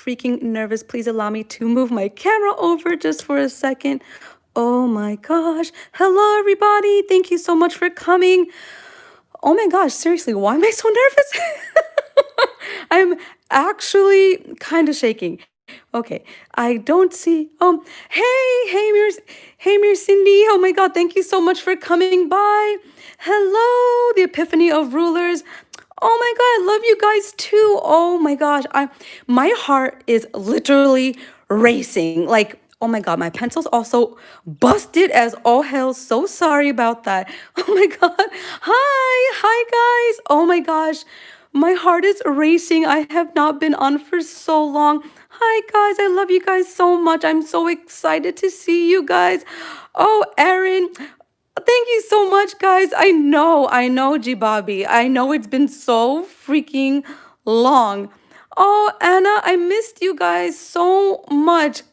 freaking nervous. Please allow me to move my camera over just for a second. Oh my gosh. Hello, everybody. Thank you so much for coming. Oh my gosh, seriously, why am I so nervous? I'm actually kind of shaking. Okay, I don't see. Hey, Mir Cindy. Oh my God, thank you so much for coming by. Hello, the Epiphany of Rulers. Oh my God, I love you guys too. Oh my gosh, my heart is literally racing. Like, oh my God, my pencil's also busted as all hell. So sorry about that. Oh my God. Hi guys. Oh my gosh. My heart is racing. I have not been on for so long. Hi guys, I love you guys so much. I'm so excited to see you guys. Oh, Erin, thank you so much, guys. I know, G Bobby. I know it's been so freaking long. Oh, Anna, I missed you guys so much.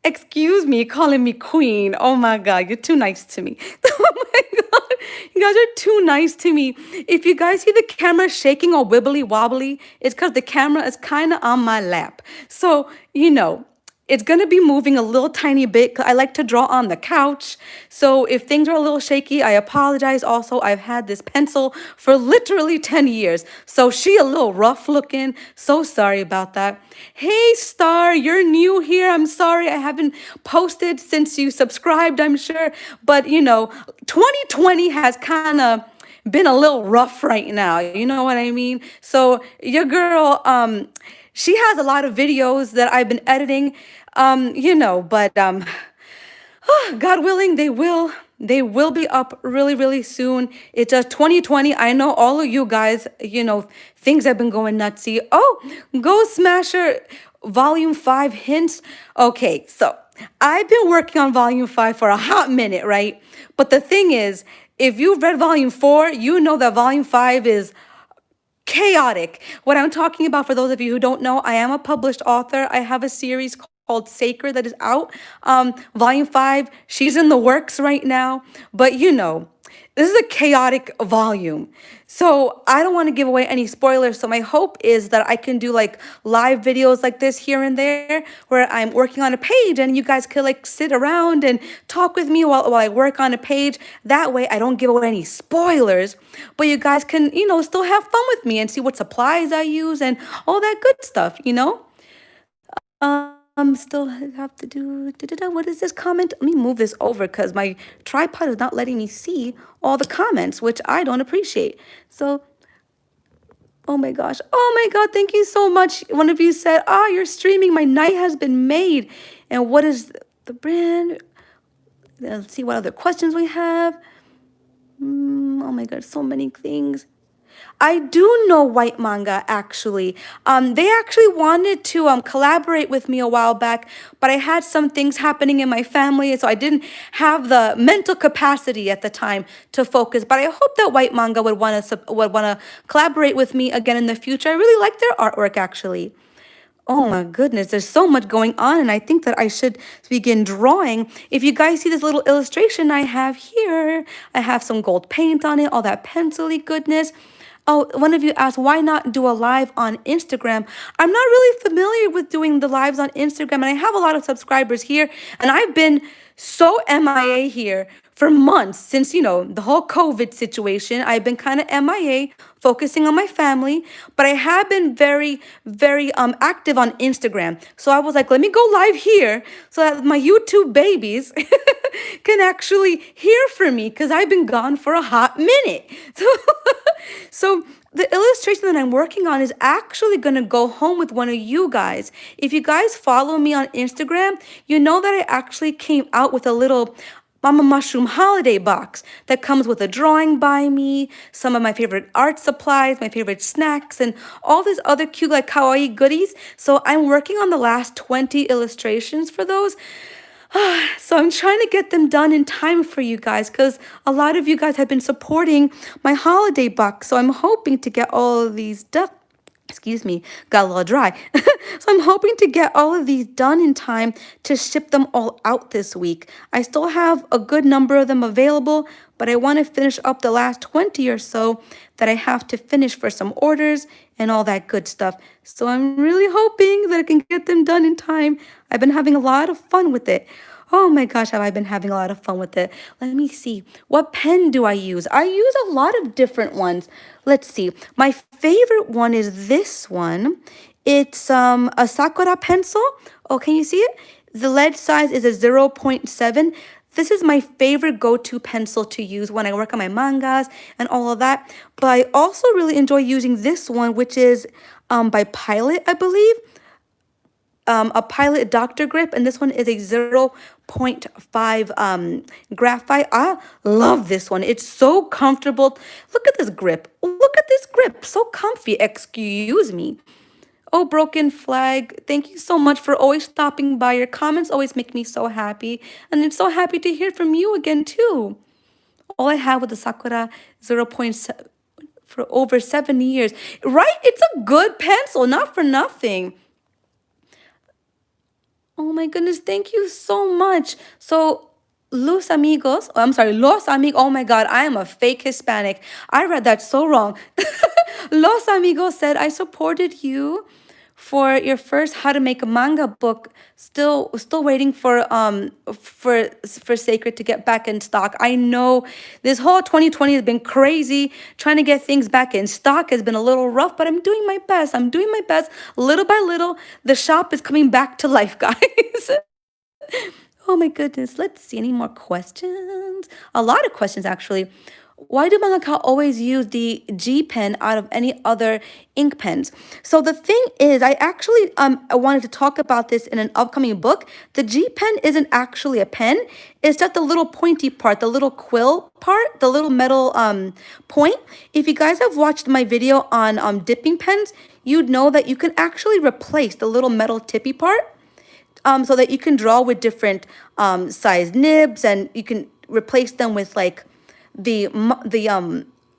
Excuse me calling me queen. Oh my God, you're too nice to me. Oh my God, you guys are too nice to me. If you guys see the camera shaking or wibbly wobbly, it's because the camera is kind of on my lap. So, it's going to be moving a little tiny bit 'cause I like to draw on the couch. So if things are a little shaky, I apologize. Also, I've had this pencil for literally 10 years. So she a little rough looking. So sorry about that. Hey, Star, you're new here. I'm sorry I haven't posted since you subscribed, I'm sure. But, 2020 has kind of been a little rough right now. You know what I mean? So your girl, she has a lot of videos that I've been editing, but God willing, they will be up really, really soon. It's just 2020. I know all of you guys, things have been going nutsy. Oh, Ghost Smasher Volume 5 hints. Okay, so I've been working on Volume 5 for a hot minute, right? But the thing is, if you've read Volume 4, you know that Volume 5 is chaotic. What I'm talking about, for those of you who don't know, I am a published author. I have a series called Sacred that is out. Volume 5, she's in the works right now. But this is a chaotic volume. So I don't want to give away any spoilers. So my hope is that I can do like live videos like this here and there where I'm working on a page and you guys could like sit around and talk with me while I work on a page. That way I don't give away any spoilers, but you guys can, still have fun with me and see what supplies I use and all that good stuff. Still have to do, what is this comment? Let me move this over because my tripod is not letting me see all the comments, which I don't appreciate. So, oh my gosh. Oh my God, thank you so much. One of you said, you're streaming. My night has been made. And what is the brand? Let's see what other questions we have. Oh my God, so many things. I do know White Manga, actually. They actually wanted to collaborate with me a while back, but I had some things happening in my family, so I didn't have the mental capacity at the time to focus. But I hope that White Manga would want to collaborate with me again in the future. I really like their artwork, actually. Oh my goodness, there's so much going on, and I think that I should begin drawing. If you guys see this little illustration I have here, I have some gold paint on it, all that pencil-y goodness. Oh, one of you asked, why not do a live on Instagram? I'm not really familiar with doing the lives on Instagram, and I have a lot of subscribers here, and I've been so MIA here for months since, the whole COVID situation. I've been kind of MIA, focusing on my family, but I have been very, very active on Instagram. So I was like, let me go live here so that my YouTube babies can actually hear from me because I've been gone for a hot minute. So the illustration that I'm working on is actually going to go home with one of you guys. If you guys follow me on Instagram, you know that I actually came out with a little Mama Mushroom holiday box that comes with a drawing by me, some of my favorite art supplies, my favorite snacks, and all these other cute like kawaii goodies. So I'm working on the last 20 illustrations for those. So I'm trying to get them done in time for you guys because a lot of you guys have been supporting my holiday box. So I'm hoping to get all of these done. Excuse me, got a little dry. So I'm hoping to get all of these done in time to ship them all out this week. I still have a good number of them available, but I want to finish up the last 20 or so that I have to finish for some orders and all that good stuff. So I'm really hoping that I can get them done in time. I've been having a lot of fun with it. Oh my gosh, have I been having a lot of fun with it. Let me see. What pen do I use? I use a lot of different ones. Let's see. My favorite one is this one. It's a Sakura pencil. Oh, can you see it? The lead size is a zero point 0.7. This is my favorite go-to pencil to use when I work on my mangas and all of that. But I also really enjoy using this one, which is by Pilot, I believe. A Pilot Dr. Grip, and this one is a zero point 0.5 graphite. I love this one. It's so comfortable. Look at this grip. Look at this grip. So comfy. Excuse me. Oh, Broken Flag, thank you so much for always stopping by. Your comments always make me so happy. And I'm so happy to hear from you again, too. All I have with the Sakura zero point 0.7 for over 7 years. Right? It's a good pencil, not for nothing. Oh my goodness, thank you so much. So, Los Amigos, oh my God, I am a fake Hispanic. I read that so wrong. Los Amigos said, I supported you for your first how to make a manga book. Still waiting for Sacred to get back in stock. I know this whole 2020 has been crazy. Trying to get things back in stock has been a little rough, but I'm doing my best. I'm doing my best. Little by little, the shop is coming back to life, guys. Oh my goodness. Let's see. Any more questions? A lot of questions, actually. Why do mangaka always use the G pen out of any other ink pens? So the thing is, I wanted to talk about this in an upcoming book. The G pen isn't actually a pen. It's just the little pointy part, the little quill part, the little metal point. If you guys have watched my video on dipping pens, you'd know that you can actually replace the little metal tippy part so that you can draw with different size nibs, and you can replace them with like the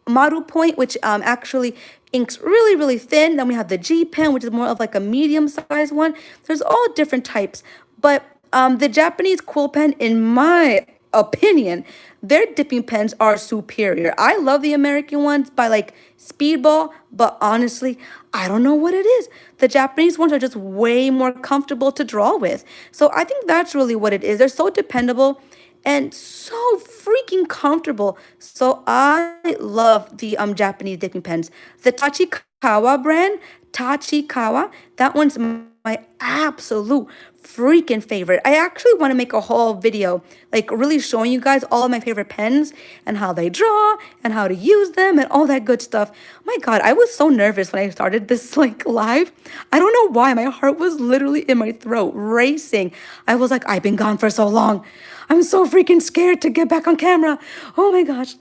Maru point, which actually inks really thin. Then we have the G pen, which is more of like a medium size one. There's all different types, but the Japanese quill pen, in my opinion, their dipping pens are superior. I love the American ones by like Speedball, but honestly, I don't know what it is. The Japanese ones are just way more comfortable to draw with. So I think that's really what it is. They're so dependable and so freaking comfortable. So I love the Japanese dipping pens. The Tachikawa brand, Tachikawa, that one's my absolute freaking favorite. I actually want to make a whole video, like really showing you guys all of my favorite pens and how they draw and how to use them and all that good stuff. My God, I was so nervous when I started this like live. I don't know why. My heart was literally in my throat, racing. I was like, I've been gone for so long. I'm so freaking scared to get back on camera. Oh my gosh.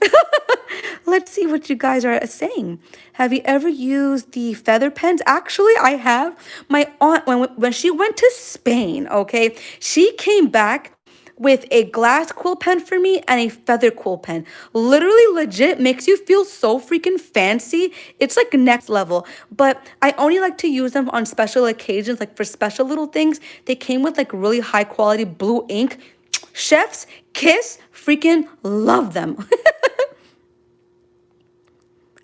Let's see what you guys are saying. Have you ever used the feather pens? Actually, I have. My aunt, when she went to Spain, okay, she came back with a glass quill pen for me and a feather quill pen. Literally legit makes you feel so freaking fancy. It's like next level. But I only like to use them on special occasions, like for special little things. They came with like really high quality blue ink. Chef's kiss, freaking love them.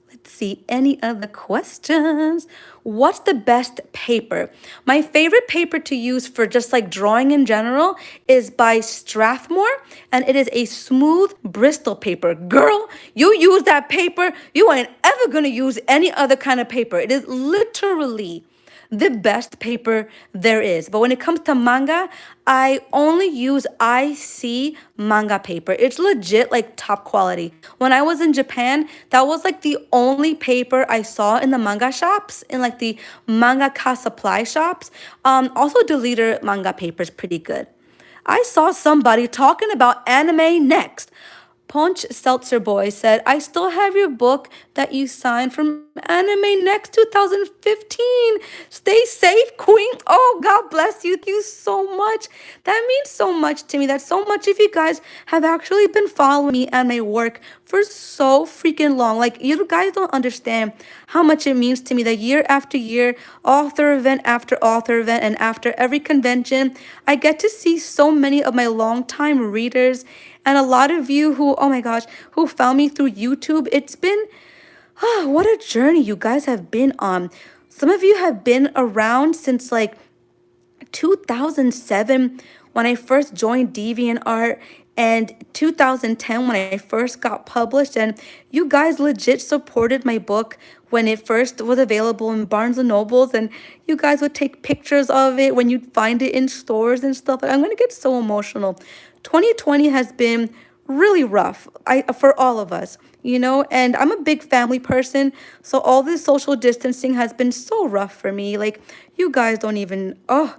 Let's see, any other questions? What's the best paper? My favorite paper to use for just like drawing in general is by Strathmore, and it is a smooth Bristol paper. Girl, you use that paper, you ain't ever gonna use any other kind of paper. It is literally the best paper there is. But when it comes to manga, I only use IC manga paper. It's legit like top quality. When I was in Japan, that was like the only paper I saw in the manga shops, in like the mangaka supply shops. Also, Deleter manga paper is pretty good. I saw somebody talking about anime next. Punch Seltzer Boy said, I still have your book that you signed from Anime Next 2015. Stay safe, Queen. Oh, God bless you. Thank you so much. That means so much to me. That's so much if you guys have actually been following me and my work for so freaking long. Like, you guys don't understand how much it means to me that year after year, author event after author event, and after every convention, I get to see so many of my longtime readers and a lot of you who, oh my gosh, who found me through YouTube. It's been What a journey you guys have been on. Some of you have been around since like 2007 when I first joined DeviantArt, and 2010 when I first got published. And you guys legit supported my book when it first was available in Barnes and Nobles, and you guys would take pictures of it when you'd find it in stores and stuff. I'm gonna get so emotional. 2020 has been really rough for all of us, and I'm a big family person, so all this social distancing has been so rough for me. Like, you guys don't even, oh,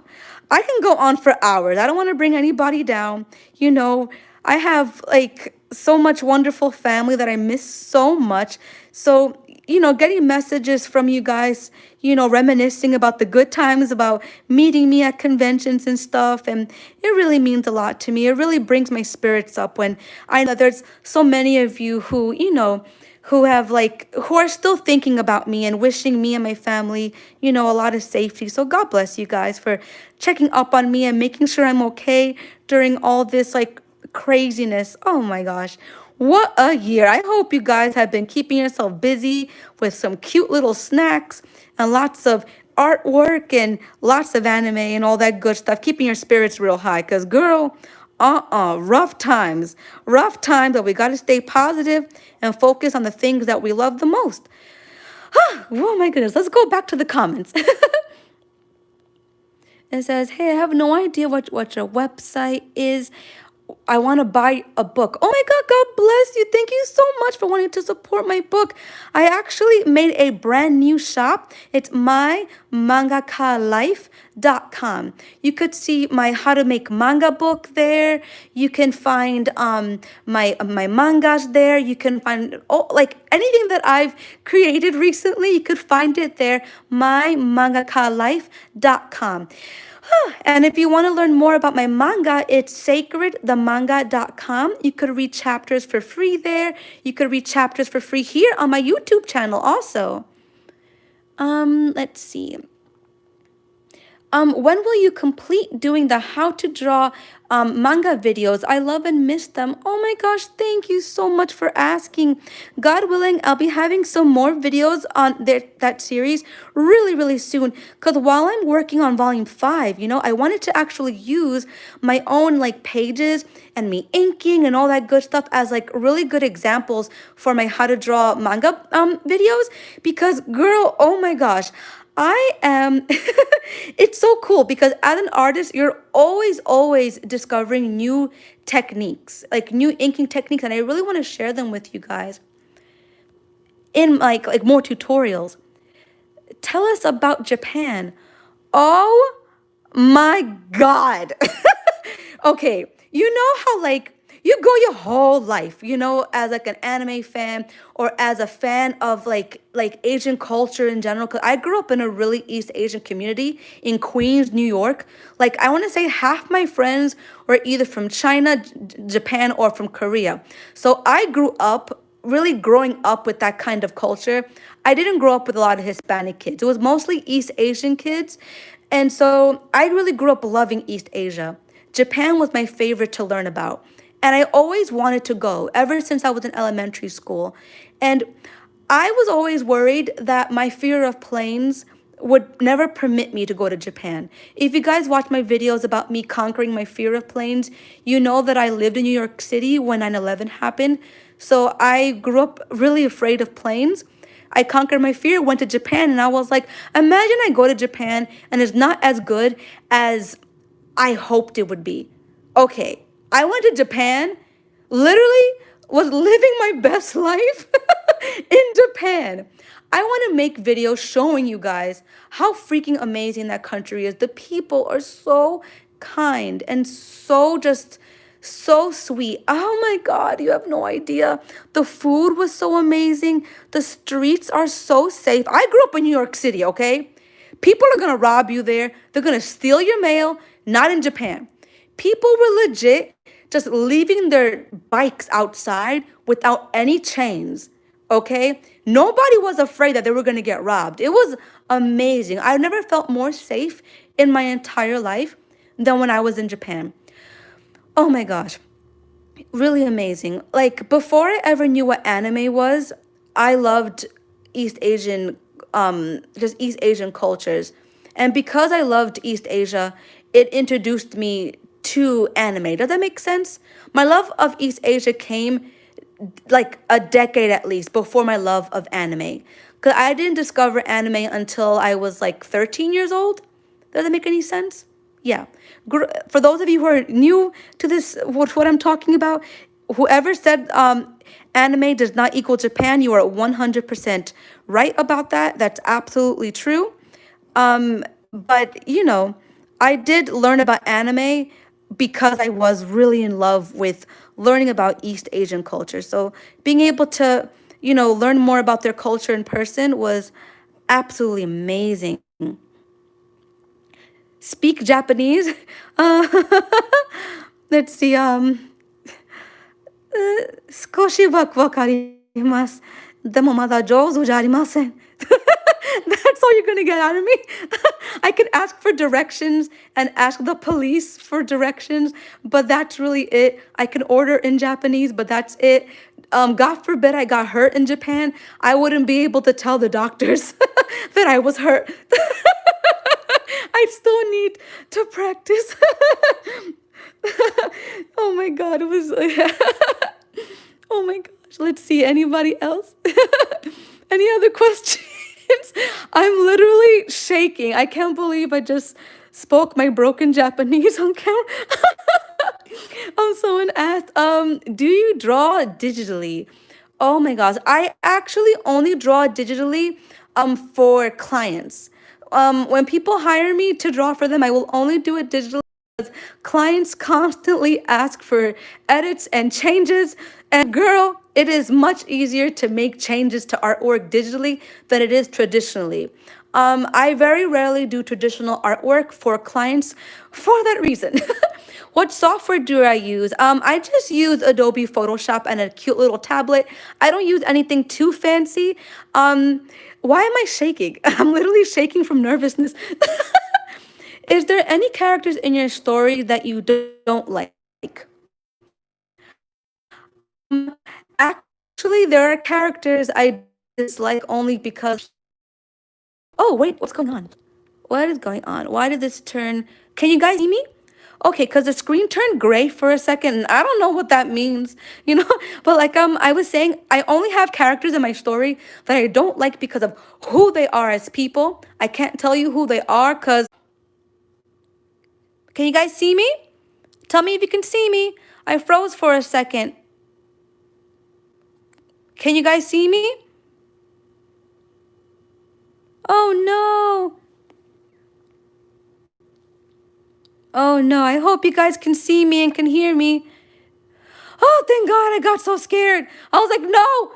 I can go on for hours. I don't want to bring anybody down. I have like so much wonderful family that I miss so much. So, getting messages from you guys, reminiscing about the good times, about meeting me at conventions and stuff. And it really means a lot to me. It really brings my spirits up when I know there's so many of you who, who are still thinking about me and wishing me and my family, a lot of safety. So God bless you guys for checking up on me and making sure I'm okay during all this like craziness. Oh my gosh. What a year. I hope you guys have been keeping yourself busy with some cute little snacks and lots of artwork and lots of anime and all that good stuff, keeping your spirits real high. Because, girl, rough times, but we got to stay positive and focus on the things that we love the most. Oh my goodness. Let's go back to the comments. It says, hey, I have no idea what your website is. I want to buy a book. Oh my God, God bless you. Thank you so much for wanting to support my book. I actually made a brand new shop. It's mymangakalife.com. You could see my how to make manga book there. You can find my mangas there. You can find like anything that I've created recently. You could find it there, mymangakalife.com. And if you want to learn more about my manga, it's sacredthemanga.com. You could read chapters for free there. You could read chapters for free here on my YouTube channel also. Let's see. When will you complete doing the how to draw manga videos? I love and miss them. Oh my gosh, thank you so much for asking. God willing, I'll be having some more videos on that series really, really soon. Because while I'm working on volume 5, I wanted to actually use my own like pages and me inking and all that good stuff as like really good examples for my how to draw manga videos. Because girl, oh my gosh, I am, it's so cool because as an artist, you're always discovering new techniques, like new inking techniques. And I really want to share them with you guys in like more tutorials. Tell us about Japan. Oh my God. Okay, you know how like you go your whole life, as like an anime fan or as a fan of like Asian culture in general. Cause I grew up in a really East Asian community in Queens, New York. Like I want to say half my friends were either from China, Japan, or from Korea. So I grew up really growing up with that kind of culture. I didn't grow up with a lot of Hispanic kids. It was mostly East Asian kids. And so I really grew up loving East Asia. Japan was my favorite to learn about. And I always wanted to go ever since I was in elementary school. And I was always worried that my fear of planes would never permit me to go to Japan. If you guys watch my videos about me conquering my fear of planes, you know that I lived in New York City when 9/11 happened. So I grew up really afraid of planes. I conquered my fear, went to Japan, and I was like, imagine I go to Japan and it's not as good as I hoped it would be. Okay, I went to Japan, literally was living my best life in Japan. I want to make videos showing you guys how freaking amazing that country is. The people are so kind and so sweet. Oh my God, you have no idea. The food was so amazing. The streets are so safe. I grew up in New York City, okay? People are gonna rob you there. They're gonna steal your mail. Not in Japan. People were legit just leaving their bikes outside without any chains, okay? Nobody was afraid that they were gonna get robbed. It was amazing. I've never felt more safe in my entire life than when I was in Japan. Oh my gosh, really amazing. Like before I ever knew what anime was, I loved East Asian, just East Asian cultures. And because I loved East Asia, it introduced me to anime. Does that make sense? My love of East Asia came like a decade at least before my love of anime. Because I didn't discover anime until I was like 13 years old. Does that make any sense? Yeah. For those of you who are new to this, what I'm talking about, whoever said anime does not equal Japan, you are 100% right about that. That's absolutely true. But I did learn about anime because I was really in love with learning about East Asian culture. So being able to, learn more about their culture in person was absolutely amazing. Speak Japanese. Uh, let's see. 少しはわかります。でもまだ上手じゃありません。That's all you're gonna get out of me. I could ask for directions and ask the police for directions, but that's really it. I can order in Japanese, but that's it. God forbid I got hurt in Japan, I wouldn't be able to tell the doctors that I was hurt. I still need to practice. Oh my God, it was. Oh my gosh, let's see. Anybody else? Any other questions? I'm literally shaking. I can't believe I just spoke my broken Japanese on camera. Someone asked, do you draw digitally? Oh my gosh, I actually only draw digitally for clients. When people hire me to draw for them, I will only do it digitally. Clients constantly ask for edits and changes, and girl, it is much easier to make changes to artwork digitally than it is traditionally. I very rarely do traditional artwork for clients for that reason. What software do I use? I just use Adobe Photoshop and a cute little tablet. I don't use anything too fancy. Why am I shaking? I'm literally shaking from nervousness. Is there any characters in your story that you don't like? Actually, there are characters I dislike only because. Oh, wait, what's going on? What is going on? Why did this turn? Can you guys see me? Okay, because the screen turned gray for a second, and I don't know what that means, you know? But like I was saying, I only have characters in my story that I don't like because of who they are as people. I can't tell you who they are because. Can you guys see me? Tell me if you can see me. I froze for a second. Can you guys see me? Oh no. Oh no, I hope you guys can see me and can hear me. Oh, thank God, I got so scared. I was like, no.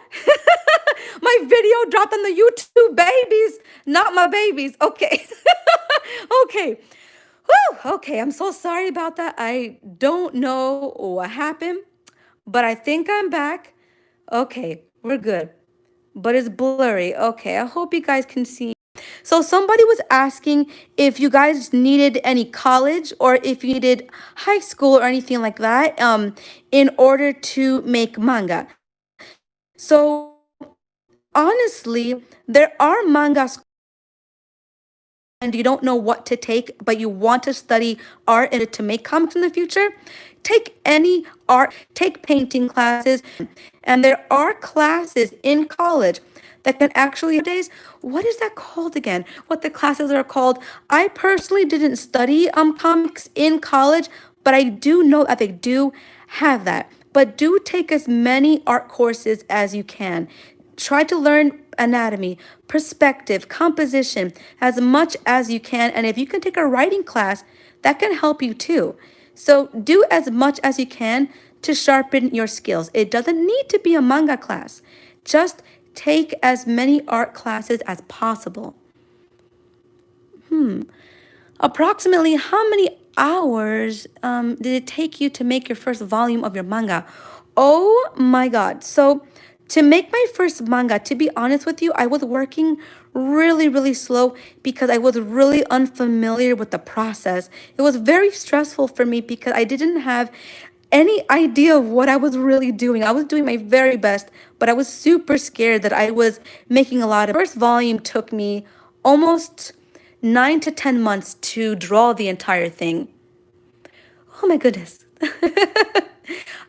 My video dropped on the YouTube babies, not my babies. Okay. Okay. Whew, okay, I'm so sorry about that. I don't know what happened, but I think I'm back. Okay, we're good. But it's blurry. Okay, I hope you guys can see. So somebody was asking if you guys needed any college or if you needed high school or anything like that in order to make manga. So honestly, there are manga and you don't know what to take, but you want to study art and to make comics in the future, take any art, take painting classes. And there are classes in college that can actually days. What is that called again? What the classes are called? I personally didn't study comics in college, but I do know that they do have that. But do take as many art courses as you can. Try to learn anatomy, perspective, composition as much as you can. And if you can take a writing class, that can help you too. So do as much as you can to sharpen your skills. It doesn't need to be a manga class. Just take as many art classes as possible. Approximately how many hours did it take you to make your first volume of your manga? Oh my God. So to make my first manga, to be honest with you, I was working really, really slow because I was really unfamiliar with the process. It was very stressful for me because I didn't have any idea of what I was really doing. I was doing my very best, but I was super scared that I was making a lot of. First volume took me almost 9 to 10 months to draw the entire thing. Oh my goodness.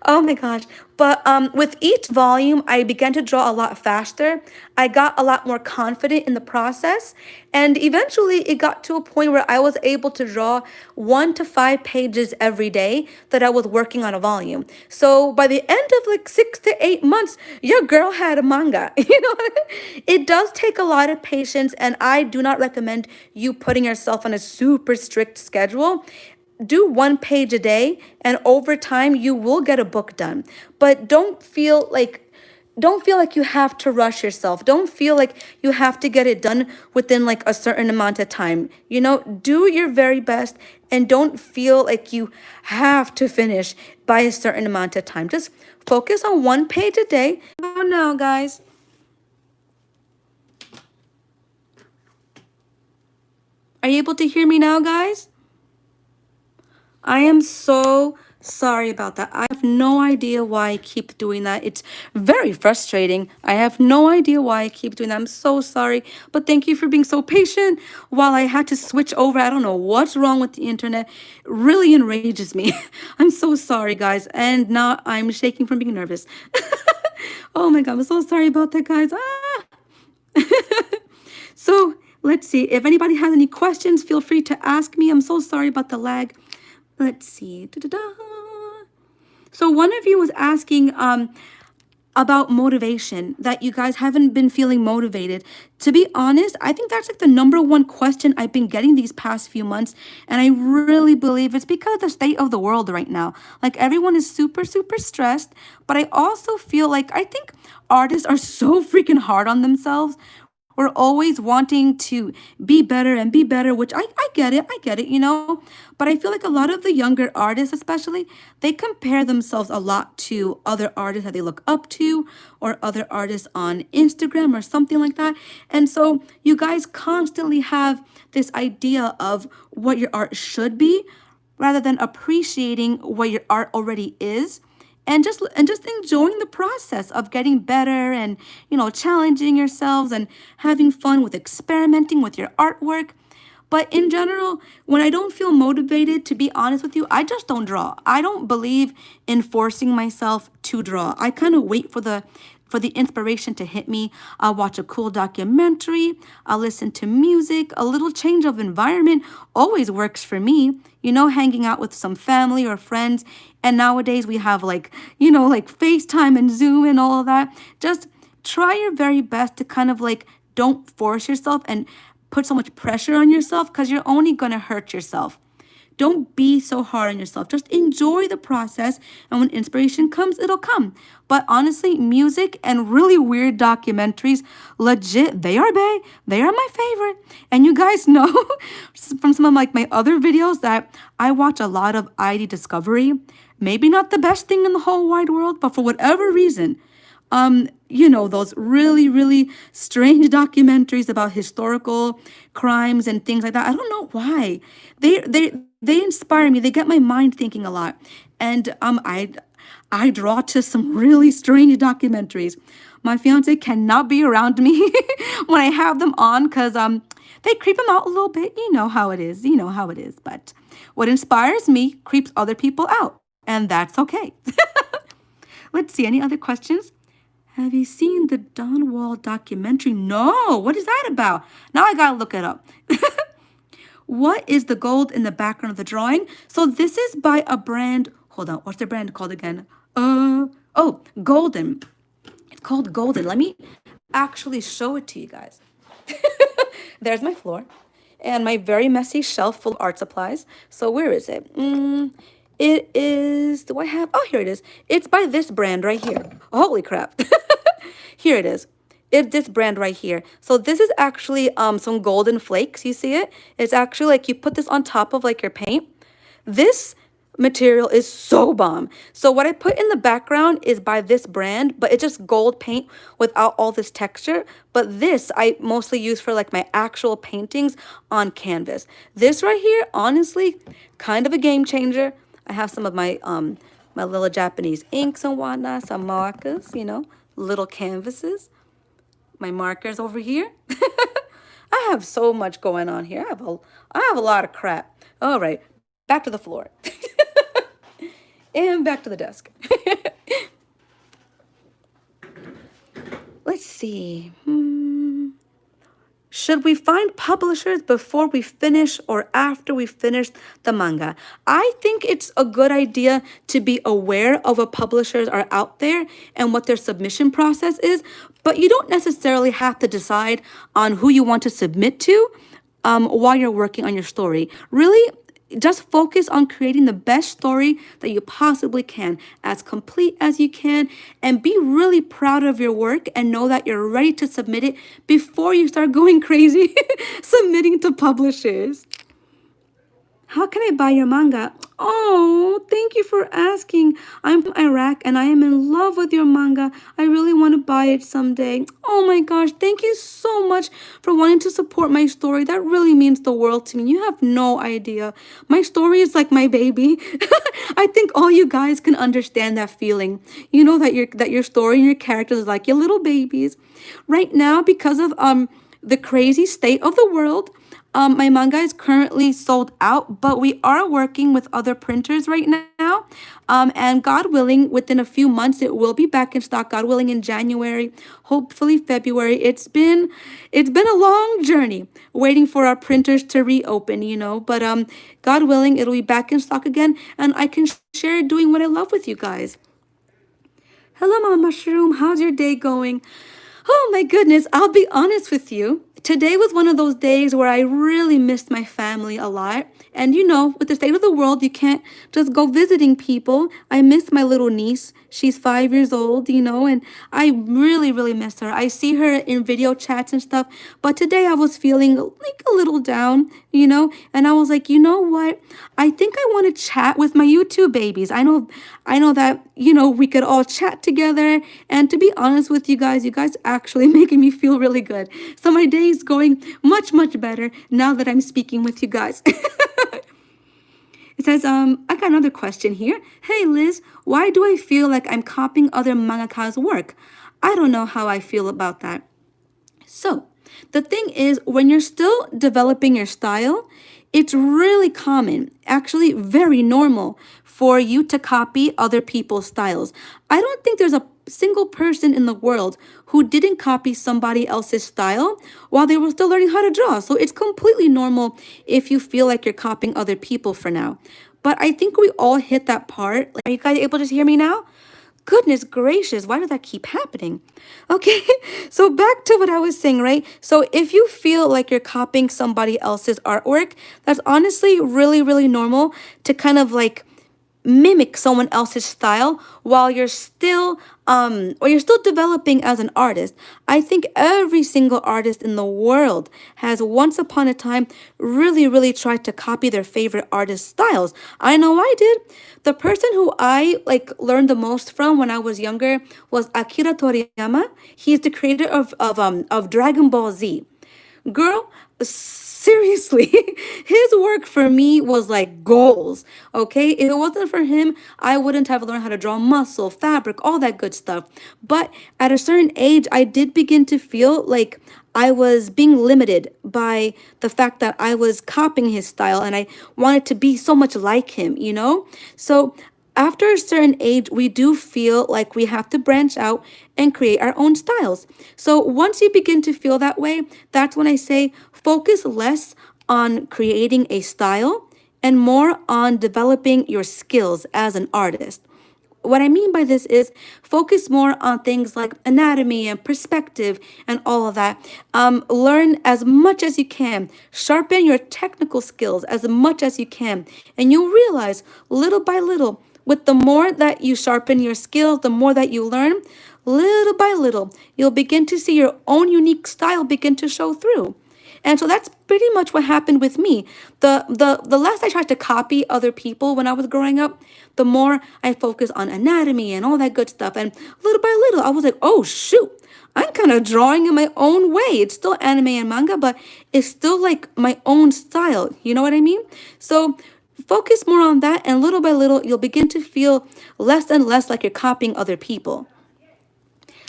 Oh my gosh. But with each volume, I began to draw a lot faster. I got a lot more confident in the process. And eventually, it got to a point where I was able to draw 1 to 5 pages every day that I was working on a volume. So by the end of like 6 to 8 months, your girl had a manga. It does take a lot of patience, and I do not recommend you putting yourself on a super strict schedule. Do 1 page a day, and over time you will get a book done. But don't feel like you have to rush yourself. Don't feel like you have to get it done within like a certain amount of time. Do your very best, and don't feel like you have to finish by a certain amount of time. Just focus on 1 page a day. Oh no, guys. Are you able to hear me now, guys? I am so sorry about that. I have no idea why I keep doing that. It's very frustrating. I have no idea why I keep doing that. I'm so sorry. But thank you for being so patient while I had to switch over. I don't know what's wrong with the internet. It really enrages me. I'm so sorry, guys. And now I'm shaking from being nervous. Oh my God. I'm so sorry about that, guys. Ah. So let's see. If anybody has any questions, feel free to ask me. I'm so sorry about the lag. Let's see. Da-da-da. So one of you was asking about motivation, that you guys haven't been feeling motivated. To be honest, I think that's like the number one question I've been getting these past few months. And I really believe it's because of the state of the world right now. Like everyone is super, super stressed. But I also feel like I think artists are so freaking hard on themselves. We're always wanting to be better, which I get it, But I feel like a lot of the younger artists, especially, they compare themselves a lot to other artists that they look up to, or other artists on Instagram or something like that. And so you guys constantly have this idea of what your art should be, rather than appreciating what your art already is, and just enjoying the process of getting better, and challenging yourselves and having fun with experimenting with your artwork. But in general, when I don't feel motivated, to be honest with you, I just don't draw. I don't believe in forcing myself to draw. I kind of wait for the inspiration to hit me. I'll watch a cool documentary, I'll listen to music. A little change of environment always works for me. Hanging out with some family or friends. And nowadays we have like FaceTime and Zoom and all of that. Just try your very best to kind of like don't force yourself and put so much pressure on yourself, because you're only going to hurt yourself. Don't be so hard on yourself. Just enjoy the process. And when inspiration comes, it'll come. But honestly, music and really weird documentaries, legit, they are bae. They are my favorite. And you guys know from some of my other videos that I watch a lot of ID Discovery. Maybe not the best thing in the whole wide world, but for whatever reason, those really, really strange documentaries about historical crimes and things like that. I don't know why. They inspire me. They get my mind thinking a lot. And I draw to some really strange documentaries. My fiance cannot be around me when I have them on, because they creep him out a little bit. You know how it is. You know how it is. But what inspires me creeps other people out. And that's okay. Let's see. Any other questions? Have you seen the Don Wall documentary? No. What is that about? Now I gotta look it up. What is the gold in the background of the drawing? So this is by a brand. Hold on. What's the brand called again? Oh, Golden. It's called Golden. Let me actually show it to you guys. There's my floor and my very messy shelf full of art supplies. So where is it? It is, do I have, oh, here it is. It's by this brand right here. Holy crap. Here it is. It's this brand right here. So this is actually some golden flakes. You see it? It's actually like you put this on top of like your paint. This material is so bomb. So what I put in the background is by this brand, but it's just gold paint without all this texture. But this I mostly use for like my actual paintings on canvas. This right here, honestly, kind of a game changer. I have some of my my little Japanese inks and whatnot, some markers, little canvases, my markers over here. I have so much going on here. I have a lot of crap. All right, back to the floor. And back to the desk. Let's see. Should we find publishers before we finish or after we finish the manga? I think it's a good idea to be aware of what publishers are out there and what their submission process is, but you don't necessarily have to decide on who you want to submit to while you're working on your story. Really, just focus on creating the best story that you possibly can, as complete as you can, and be really proud of your work and know that you're ready to submit it before you start going crazy submitting to publishers. How can I buy your manga? Oh, thank you for asking. I'm from Iraq and I am in love with your manga. I really want to buy it someday. Oh my gosh, thank you so much for wanting to support my story. That really means the world to me. You have no idea. My story is like my baby. I think all you guys can understand that feeling. You know that your story and your characters are like your little babies. Right now, because of the crazy state of the world, my manga is currently sold out, but we are working with other printers right now. And God willing, within a few months, it will be back in stock. God willing, in January, hopefully February. It's been a long journey waiting for our printers to reopen, But God willing, it'll be back in stock again, and I can share doing what I love with you guys. Hello, Mama Mushroom. How's your day going? Oh my goodness, I'll be honest with you. Today was one of those days where I really missed my family a lot. And with the state of the world, you can't just go visiting people. I miss my little niece. She's 5 years old, and I really, really miss her. I see her in video chats and stuff. But today I was feeling like a little down, and I was like, you know what? I think I want to chat with my YouTube babies. I know that, we could all chat together. And to be honest with you guys actually making me feel really good. So my day is going much, much better now that I'm speaking with you guys. It says, I got another question here. Hey, Liz, why do I feel like I'm copying other mangaka's work? I don't know how I feel about that. So, the thing is, when you're still developing your style, it's really common, actually very normal, for you to copy other people's styles. I don't think there's a single person in the world who didn't copy somebody else's style while they were still learning how to draw. So it's completely normal if you feel like you're copying other people for now. But I think we all hit that part. Are you guys able to hear me now? Goodness gracious, why did that keep happening? Okay, so back to what I was saying, right? So if you feel like you're copying somebody else's artwork, that's honestly really, really normal to kind of like mimic someone else's style while you're still developing as an artist. I think every single artist in the world has once upon a time really, really tried to copy their favorite artist styles. I know I did. The person who I learned the most from when I was younger was Akira Toriyama. He's the creator of Dragon Ball Z. Girl, seriously, his work for me was like goals, okay? If it wasn't for him, I wouldn't have learned how to draw muscle, fabric, all that good stuff. But at a certain age, I did begin to feel like I was being limited by the fact that I was copying his style and I wanted to be so much like him, So after a certain age, we do feel like we have to branch out and create our own styles. So once you begin to feel that way, that's when I say focus less on creating a style and more on developing your skills as an artist. What I mean by this is focus more on things like anatomy and perspective and all of that. Learn as much as you can. Sharpen your technical skills as much as you can. And you'll realize little by little, with the more that you sharpen your skills, the more that you learn, little by little, you'll begin to see your own unique style begin to show through. And so that's pretty much what happened with me. The less I tried to copy other people when I was growing up, the more I focused on anatomy and all that good stuff. And little by little, I was like, oh, shoot, I'm kind of drawing in my own way. It's still anime and manga, but it's still like my own style. You know what I mean? So focus more on that, and little by little, you'll begin to feel less and less like you're copying other people.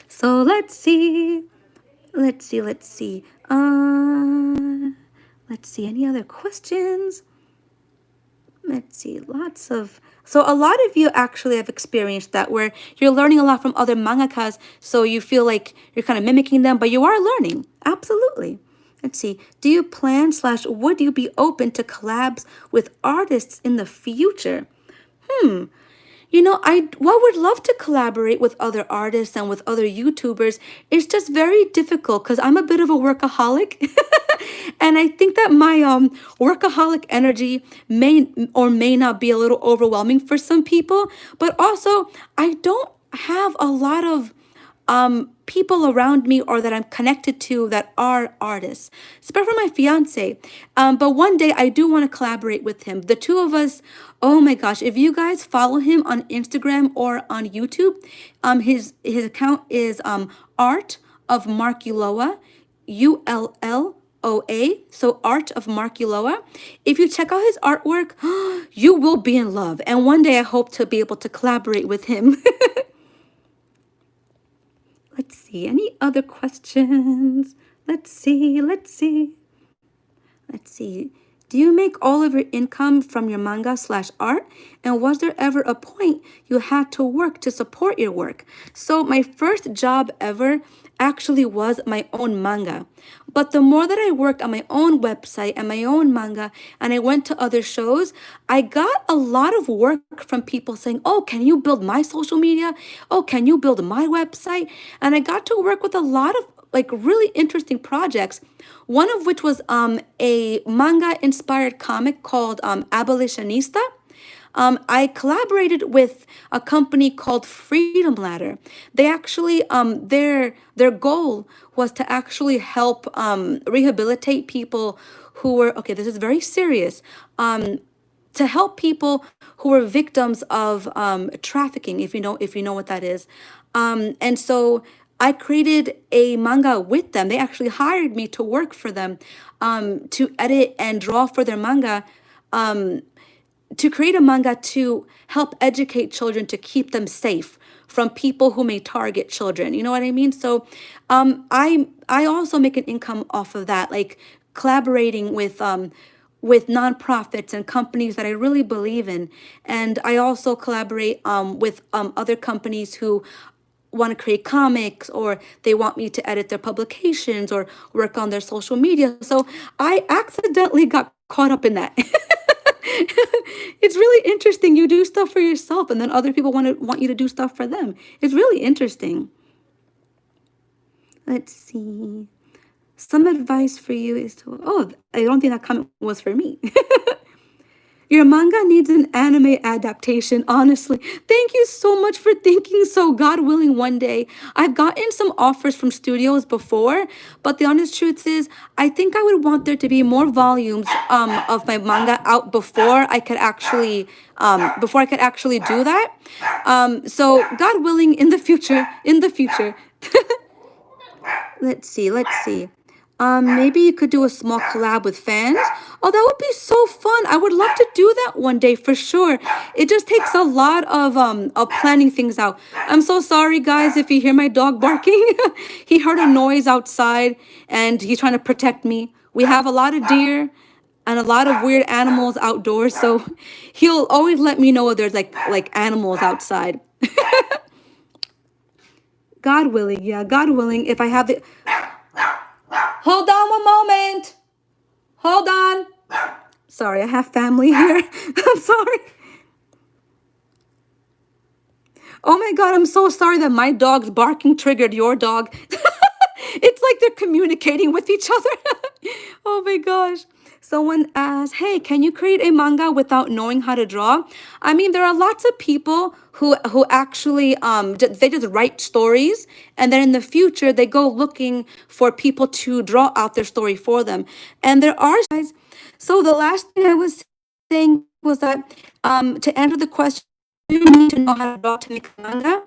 So let's see. Let's see. Let's see. Any other questions? Let's see. Lots of. So a lot of you actually have experienced that where you're learning a lot from other mangakas, so you feel like you're kind of mimicking them, but you are learning. Absolutely. Let's see. Do you plan slash would you be open to collabs with artists in the future? You know, would love to collaborate with other artists and with other YouTubers. It's just very difficult because I'm a bit of a workaholic. And I think that my workaholic energy may or may not be a little overwhelming for some people, but also I don't have a lot of people around me or that I'm connected to that are artists. Especially my fiance. But one day I do want to collaborate with him. The two of us, oh my gosh, if you guys follow him on Instagram or on YouTube, his account is Art of Markuloa, ULLOA. So Art of Markuloa. If you check out his artwork, you will be in love. And one day I hope to be able to collaborate with him. Let's see, any other questions? Let's see, let's see. Let's see. Do you make all of your income from your manga slash art? And was there ever a point you had to work to support your work? So my first job ever actually was my own manga. But the more that I worked on my own website and my own manga and I went to other shows, I got a lot of work from people saying, oh, can you build my social media? Oh, can you build my website? And I got to work with a lot of like really interesting projects. One of which was a manga inspired comic called Abolitionista. I collaborated with a company called Freedom Ladder. They actually their goal was to actually help rehabilitate people who were okay. This is very serious. To help people who were victims of trafficking, if you know what that is. And so I created a manga with them. They actually hired me to work for them, to edit and draw for their manga, to create a manga to help educate children to keep them safe from people who may target children. You know what I mean? So I also make an income off of that, like collaborating with nonprofits and companies that I really believe in. And I also collaborate with other companies who want to create comics or they want me to edit their publications or work on their social media. So I accidentally got caught up in that. It's really interesting. You do stuff for yourself and then other people want you to do stuff for them. It's really interesting. Let's see. Some advice for you is to, oh, I don't think that comment was for me. Your manga needs an anime adaptation, honestly. Thank you so much for thinking so. God willing, one day. I've gotten some offers from studios before, but the honest truth is, I think I would want there to be more volumes of my manga out before I could actually do that. So God willing, in the future. Let's see. Maybe you could do a small collab with fans. Oh, that would be so fun. I would love to do that one day for sure. It just takes a lot of planning things out. I'm so sorry, guys, if you hear my dog barking. He heard a noise outside and he's trying to protect me. We have a lot of deer and a lot of weird animals outdoors, so he'll always let me know if there's like animals outside. God willing, yeah, God willing, if I have the... Hold on one moment. Hold on. Sorry, I have family here. I'm sorry. Oh my God, I'm so sorry that my dog's barking triggered your dog. It's like they're communicating with each other. Oh my gosh. Someone asked, hey, can you create a manga without knowing how to draw? I mean, there are lots of people who actually, they just write stories. And then in the future, they go looking for people to draw out their story for them. And there are guys. So the last thing I was saying was that to answer the question, you need to know how to draw to make a manga.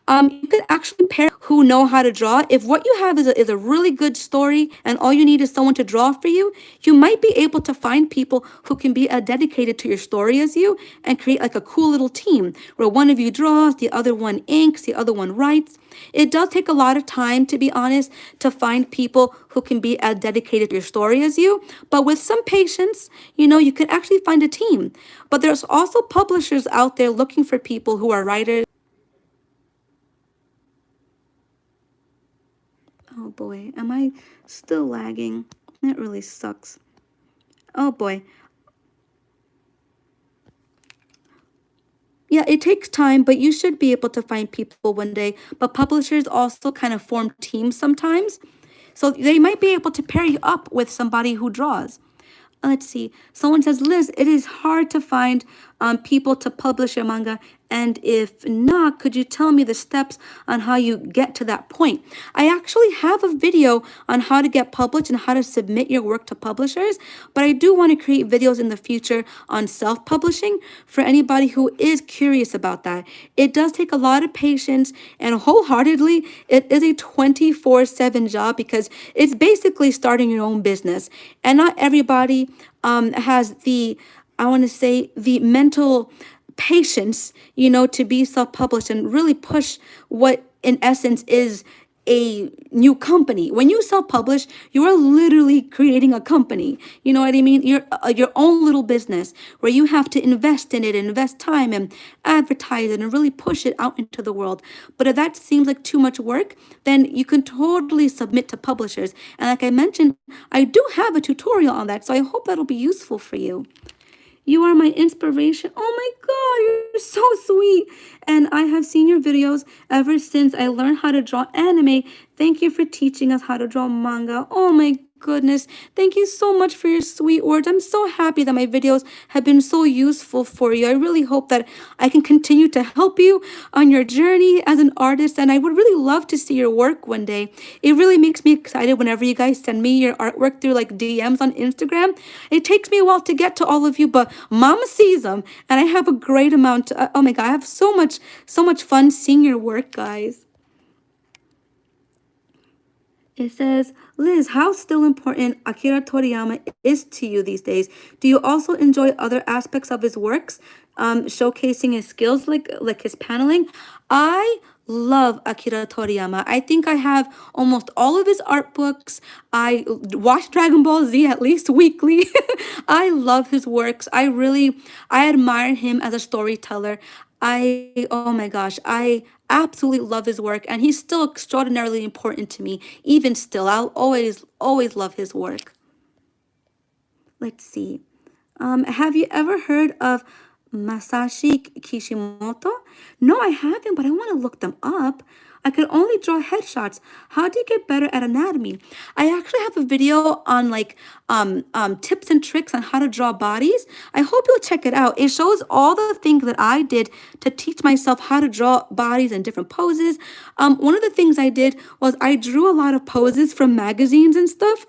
You could actually pair who know how to draw. If what you have is a really good story and all you need is someone to draw for you, you might be able to find people who can be dedicated to your story as you and create like a cool little team where one of you draws, the other one inks, the other one writes. It does take a lot of time, to be honest, to find people who can be as dedicated to your story as you. But with some patience, you can actually find a team. But there's also publishers out there looking for people who are writers. Oh boy, am I still lagging? That really sucks. Oh boy. Yeah, it takes time, but you should be able to find people one day. But publishers also kind of form teams sometimes. So they might be able to pair you up with somebody who draws. Let's see. Someone says, Liz, it is hard to find people to publish your manga. And if not, could you tell me the steps on how you get to that point? I actually have a video on how to get published and how to submit your work to publishers, but I do want to create videos in the future on self-publishing for anybody who is curious about that. It does take a lot of patience, and wholeheartedly, it is a 24/7 job because it's basically starting your own business. And not everybody has I want to say, the mental patience, to be self-published and really push what in essence is a new company. When you self-publish, you are literally creating a company. You know what I mean? You're your own little business where you have to invest in it, invest time and advertise it and really push it out into the world. But if that seems like too much work, then you can totally submit to publishers. And like I mentioned, I do have a tutorial on that, so I hope that'll be useful for you. You are my inspiration. Oh my God, you're so sweet. And I have seen your videos ever since I learned how to draw anime. Thank you for teaching us how to draw manga. Oh my goodness. Thank you so much for your sweet words. I'm so happy that my videos have been so useful for you. I really hope that I can continue to help you on your journey as an artist. And I would really love to see your work one day. It really makes me excited whenever you guys send me your artwork through like DMs on Instagram. It takes me a while to get to all of you, but Mama sees them, and I have a great amount. Oh my God, I have so much fun seeing your work, guys. It says, Liz, how still important Akira Toriyama is to you these days? Do you also enjoy other aspects of his works, showcasing his skills like his paneling? I love Akira Toriyama. I think I have almost all of his art books. I watch Dragon Ball Z at least weekly. I love his works. I admire him as a storyteller. Oh my gosh, I absolutely love his work, and he's still extraordinarily important to me. Even still, I'll always love his work. Let's see. Have you ever heard of Masashi Kishimoto? No, I haven't, but I want to look them up. I could only draw headshots. How do you get better at anatomy? I actually have a video on like tips and tricks on how to draw bodies. I hope you'll check it out. It shows all the things that I did to teach myself how to draw bodies in different poses. One of the things I did was I drew a lot of poses from magazines and stuff.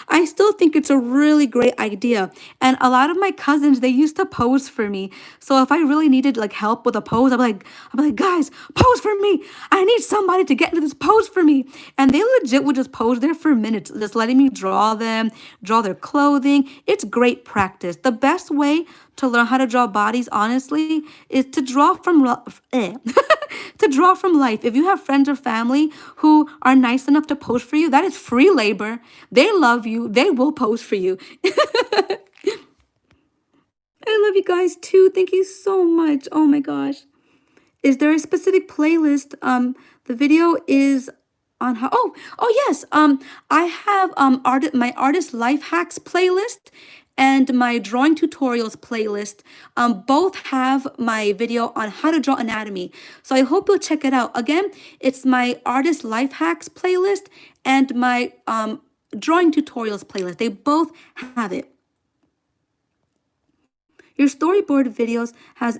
I still think it's a really great idea. And a lot of my cousins, they used to pose for me. So if I really needed like help with a pose, I'm like, guys, pose for me. I need somebody to get into this pose for me. And they legit would just pose there for minutes, just letting me draw them, draw their clothing. It's great practice. The best way to learn how to draw bodies, honestly, is to draw from to draw from life. If you have friends or family who are nice enough to pose for you, that is free labor. They love you. They will pose for you. I love you guys too. Thank you so much. Oh my gosh. Is there a specific playlist? The video is on how yes. I have my artist life hacks playlist and my drawing tutorials playlist. Both have my video on how to draw anatomy. So I hope you'll check it out. Again, it's my artist life hacks playlist and my drawing tutorials playlist. They both have it. Your storyboard videos has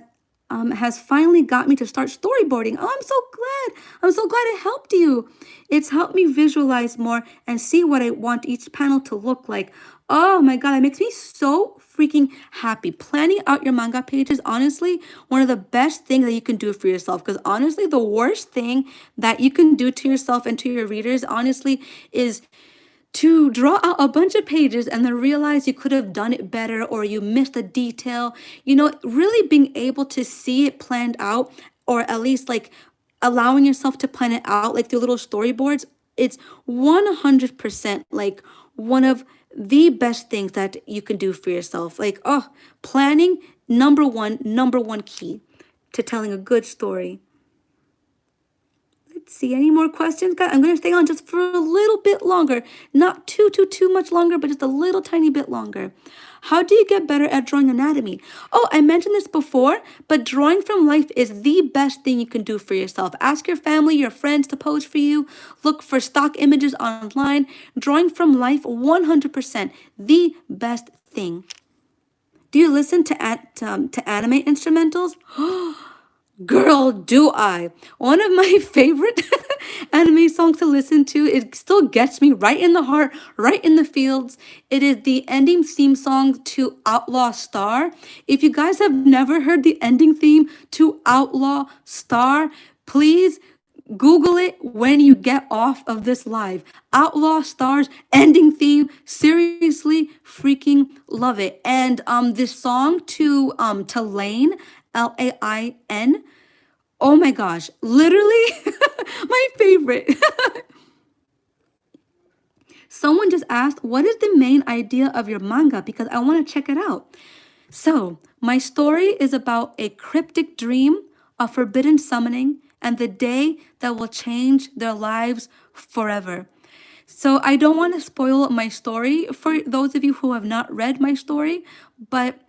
has finally got me to start storyboarding. Oh, I'm so glad. I'm so glad it helped you. It's helped me visualize more and see what I want each panel to look like. Oh my God, it makes me so freaking happy. Planning out your manga pages, honestly, one of the best things that you can do for yourself. Because honestly, the worst thing that you can do to yourself and to your readers, honestly, is to draw out a bunch of pages and then realize you could have done it better or you missed a detail. You know, really being able to see it planned out, or at least like allowing yourself to plan it out like through little storyboards, it's 100% like one of the best things that you can do for yourself. Like, oh, planning, number one key to telling a good story. Let's see, any more questions, guys? I'm going to stay on just for a little bit longer. Not too much longer, but just a little tiny bit longer. How do you get better at drawing anatomy? Oh, I mentioned this before, but drawing from life is the best thing you can do for yourself. Ask your family, your friends to pose for you. Look for stock images online. Drawing from life, 100%, the best thing. Do you listen to anime instrumentals? Girl, do I. One of my favorite anime songs to listen to. It still gets me right in the heart, right in the fields. It is the ending theme song to Outlaw Star. If you guys have never heard the ending theme to Outlaw Star, please Google it when you get off of this live. Outlaw Stars ending theme. Seriously, freaking love it. And this song to Lane, Lain. Oh my gosh, literally my favorite. Someone just asked, what is the main idea of your manga? Because I want to check it out. So, my story is about a cryptic dream, a forbidden summoning, and the day that will change their lives forever. So, I don't want to spoil my story for those of you who have not read my story, but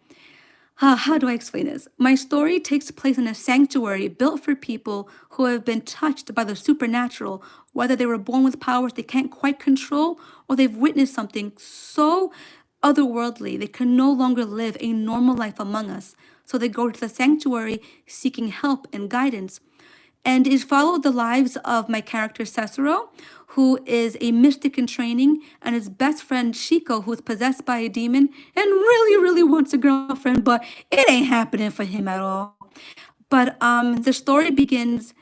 how do I explain this? My story takes place in a sanctuary built for people who have been touched by the supernatural, whether they were born with powers they can't quite control or they've witnessed something so otherworldly they can no longer live a normal life among us. So they go to the sanctuary seeking help and guidance. And it followed the lives of my character Cicero, who is a mystic in training, and his best friend Shiko, who is possessed by a demon and really wants a girlfriend, but it ain't happening for him at all. But the story begins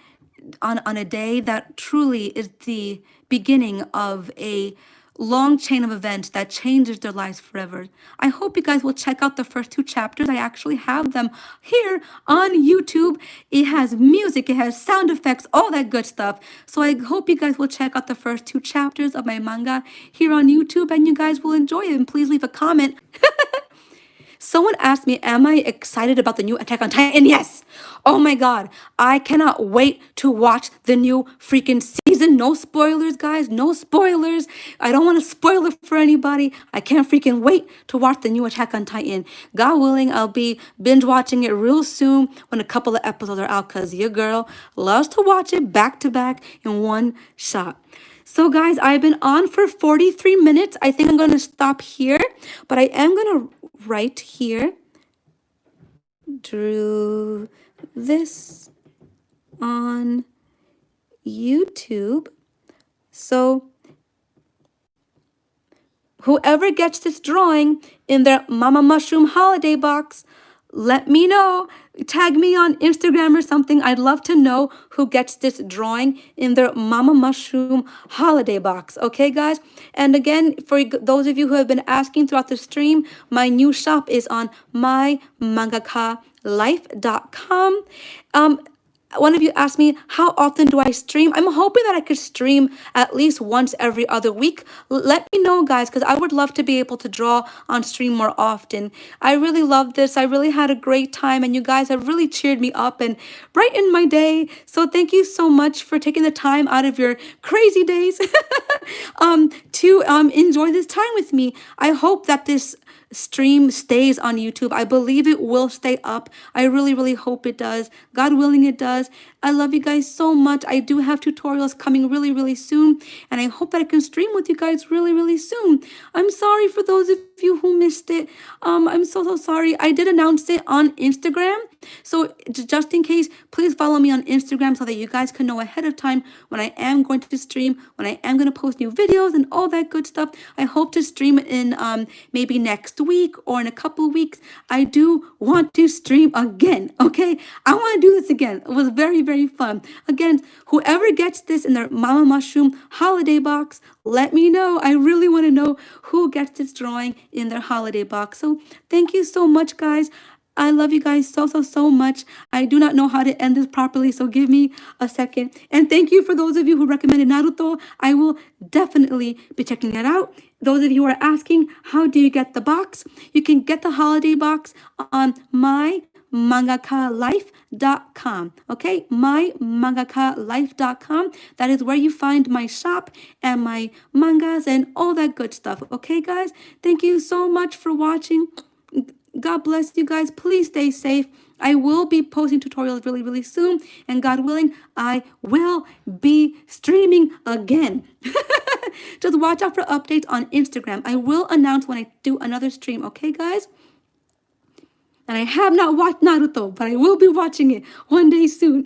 on a day that truly is the beginning of a long chain of events that changes their lives forever. I hope you guys will check out the first two chapters. I actually have them here on YouTube. It has music, it has sound effects, all that good stuff. So I hope you guys will check out the first two chapters of my manga here on YouTube and you guys will enjoy it. And please leave a comment. Someone asked me, am I excited about the new Attack on Titan? Yes. Oh my God. I cannot wait to watch the new freaking season. No spoilers, guys. No spoilers. I don't want to spoil it for anybody. I can't freaking wait to watch the new Attack on Titan. God willing, I'll be binge watching it real soon when a couple of episodes are out because your girl loves to watch it back to back in one shot. So guys, I've been on for 43 minutes. I think I'm going to stop here, but I am going to write here. Drew this on YouTube. So whoever gets this drawing in their Mama Mushroom holiday box, let me know. Tag me on Instagram or something. I'd love to know who gets this drawing in their Mama Mushroom holiday box. Okay, guys? And again, for those of you who have been asking throughout the stream, my new shop is on mymangakalife.com. One of you asked me, how often do I stream? I'm hoping that I could stream at least once every other week. Let me know, guys, because I would love to be able to draw on stream more often. I really love this. I really had a great time, and you guys have really cheered me up and brightened my day. So thank you so much for taking the time out of your crazy days to enjoy this time with me. I hope that this stream stays on YouTube. I believe it will stay up. I really, really hope it does. God willing, it does. I love you guys so much. I do have tutorials coming really, really soon, and I hope that I can stream with you guys really, really soon. I'm sorry for those of you who missed it. I'm so, so sorry. I did announce it on Instagram, so just in case, please follow me on Instagram so that you guys can know ahead of time when I am going to stream, when I am going to post new videos and all that good stuff. I hope to stream in maybe next week or in a couple of weeks. I do want to stream again, okay? I want to do this again. It was very, very fun. Again, whoever gets this in their Mama Mushroom holiday box, let me know. I really want to know who gets this drawing in their holiday box. So thank you so much, guys. I love you guys so, so, so much. I do not know how to end this properly, so give me a second. And thank you for those of you who recommended Naruto. I will definitely be checking that out. Those of you who are asking, how do you get the box? You can get the holiday box on mangakalife.com. Okay, mangakalife.com. That is where you find my shop and my mangas and all that good stuff. Okay, guys, thank you so much for watching. God bless you guys. Please stay safe. I will be posting tutorials really, really soon. And God willing, I will be streaming again. Just watch out for updates on Instagram. I will announce when I do another stream. Okay, guys? And I have not watched Naruto, but I will be watching it one day soon.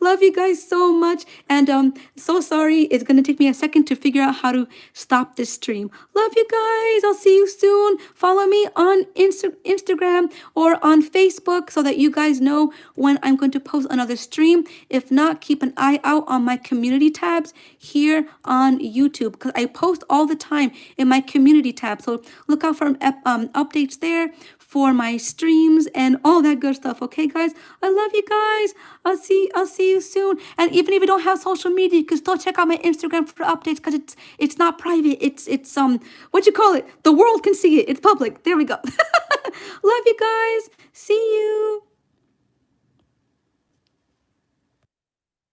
Love you guys so much. And so sorry. It's going to take me a second to figure out how to stop this stream. Love you guys. I'll see you soon. Follow me on Instagram or on Facebook so that you guys know when I'm going to post another stream. If not, keep an eye out on my community tabs here on YouTube, because I post all the time in my community tab. So look out for updates there for my streams and all that good stuff. Okay, guys? I love you guys. I'll see you soon. And even if you don't have social media, you can still check out my Instagram for updates, because it's not private. It's what you call it? The world can see it. It's public. There we go. Love you guys. See you.